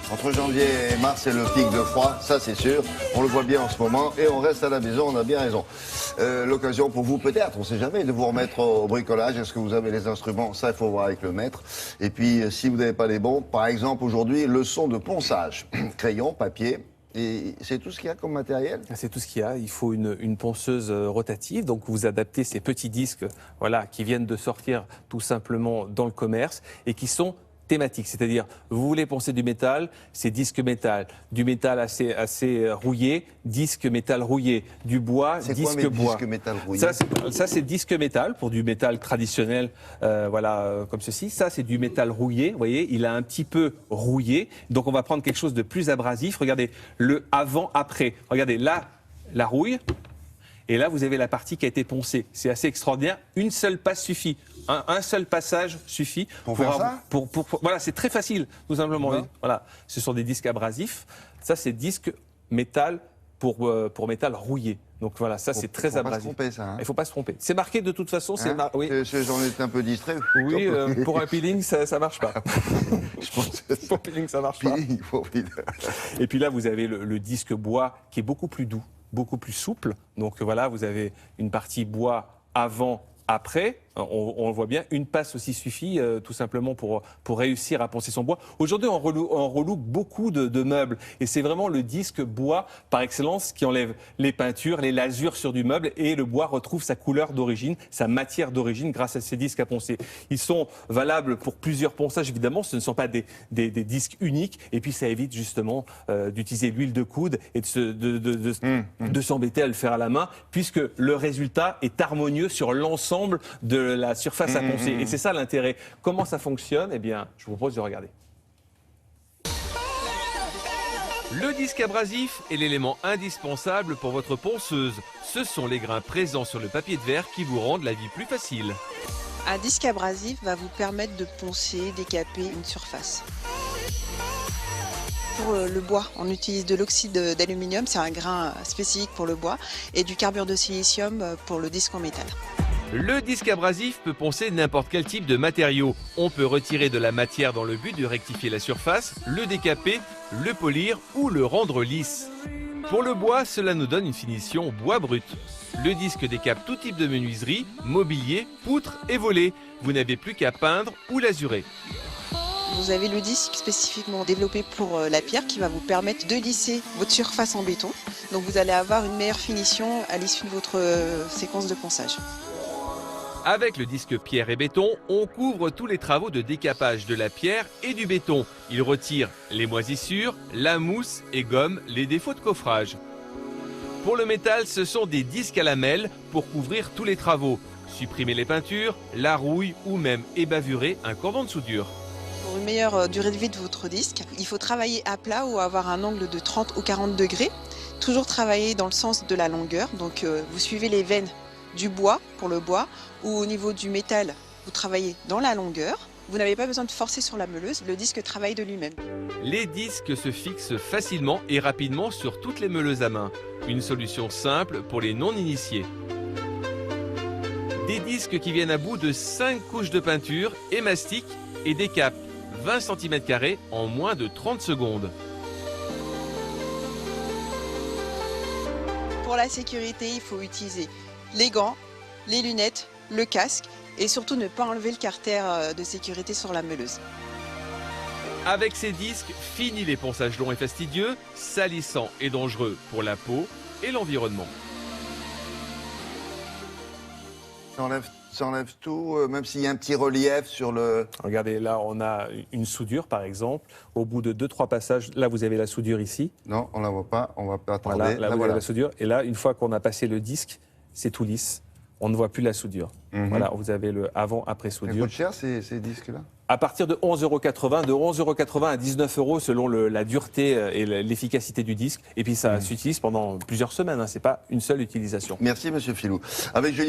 Entre janvier et mars, c'est le pic de froid, ça c'est sûr. On le voit bien en ce moment et on reste à la maison, on a bien raison. L'occasion pour vous peut-être, on ne sait jamais, de vous remettre au bricolage. Est-ce que vous avez les instruments? Ça, il faut voir avec le maître. Et puis, si vous n'avez pas les bons, par exemple aujourd'hui, leçon de ponçage. Crayon, papier. Et c'est tout ce qu'il y a comme matériel? C'est tout ce qu'il y a. Il faut une ponceuse rotative. Donc vous adaptez ces petits disques qui viennent de sortir tout simplement dans le commerce et qui sont thématiques. C'est-à-dire, vous voulez poncer du métal, c'est disque métal. Du métal assez rouillé, disque métal rouillé. Du bois, disque bois. Disque métal rouillé? Ça c'est disque métal pour du métal traditionnel, comme ceci. Ça, c'est du métal rouillé. Vous voyez, il a un petit peu rouillé. Donc on va prendre quelque chose de plus abrasif. Regardez, le avant-après. Regardez, là, la rouille. Et là, vous avez la partie qui a été poncée. C'est assez extraordinaire. Une seule passe suffit. Un seul passage suffit. Pour faire ça? Voilà, c'est très facile, tout simplement. Ouais. Voilà, ce sont des disques abrasifs. Ça, c'est disque métal pour métal rouillé. Donc voilà, ça, c'est très abrasif. Il ne faut pas se tromper, ça. Hein. Il ne faut pas se tromper. C'est marqué de toute façon. Oui. J'en étais un peu distrait. Oui, pour un peeling, ça ne marche pas. Je pense que Pour peeling, ça ne marche pas. Et puis là, vous avez le disque bois qui est beaucoup plus doux, beaucoup plus souple. Donc voilà, vous avez une partie bois avant, après. On le voit bien, une passe aussi suffit tout simplement pour réussir à poncer son bois. Aujourd'hui, on relook beaucoup de meubles et c'est vraiment le disque bois par excellence qui enlève les peintures, les lasures sur du meuble et le bois retrouve sa couleur d'origine, sa matière d'origine grâce à ces disques à poncer. Ils sont valables pour plusieurs ponçages évidemment, ce ne sont pas des disques uniques et puis ça évite justement d'utiliser l'huile de coude et de s'embêter à le faire à la main puisque le résultat est harmonieux sur l'ensemble de la surface à poncer. Et c'est ça l'intérêt. Comment ça fonctionne? Eh bien, je vous propose de regarder. Le disque abrasif est l'élément indispensable pour votre ponceuse. Ce sont les grains présents sur le papier de verre qui vous rendent la vie plus facile. Un disque abrasif va vous permettre de poncer, décaper une surface. Pour le bois, on utilise de l'oxyde d'aluminium, c'est un grain spécifique pour le bois, et du carbure de silicium pour le disque en métal. Le disque abrasif peut poncer n'importe quel type de matériau. On peut retirer de la matière dans le but de rectifier la surface, le décaper, le polir ou le rendre lisse. Pour le bois, cela nous donne une finition bois brut. Le disque décape tout type de menuiserie, mobilier, poutres et volets. Vous n'avez plus qu'à peindre ou lazurer. Vous avez le disque spécifiquement développé pour la pierre qui va vous permettre de lisser votre surface en béton. Donc vous allez avoir une meilleure finition à l'issue de votre séquence de ponçage. Avec le disque pierre et béton, on couvre tous les travaux de décapage de la pierre et du béton. Il retire les moisissures, la mousse et gomme les défauts de coffrage. Pour le métal, ce sont des disques à lamelles pour couvrir tous les travaux. Supprimer les peintures, la rouille ou même ébavurer un cordon de soudure. Pour une meilleure durée de vie de votre disque, il faut travailler à plat ou avoir un angle de 30 ou 40 degrés. Toujours travailler dans le sens de la longueur, donc vous suivez les veines du bois pour le bois ou au niveau du métal, vous travaillez dans la longueur. Vous n'avez pas besoin de forcer sur la meuleuse, le disque travaille de lui-même. Les disques se fixent facilement et rapidement sur toutes les meuleuses à main. Une solution simple pour les non-initiés. Des disques qui viennent à bout de 5 couches de peinture et mastic et décapent 20 cm² en moins de 30 secondes. Pour la sécurité, il faut utiliser les gants, les lunettes, le casque et surtout ne pas enlever le carter de sécurité sur la meuleuse. Avec ces disques, fini les ponçages longs et fastidieux, salissants et dangereux pour la peau et l'environnement. Ça enlève tout, même s'il y a un petit relief sur le... Regardez, là, on a une soudure, par exemple. Au bout de 2-3 passages, là, vous avez la soudure ici. Non, on ne la voit pas, on va pas attendre. Voilà, là, vous avez la soudure. Et là, une fois qu'on a passé le disque, c'est tout lisse. On ne voit plus la soudure. Voilà, vous avez le avant-après soudure. Ça coûte cher, ces disques-là? À partir de 11,80 €, de 11,80 € à 19 € selon la dureté et l'efficacité du disque. Et puis ça s'utilise pendant plusieurs semaines, hein, c'est pas une seule utilisation. Merci, monsieur Filou. Avec Julie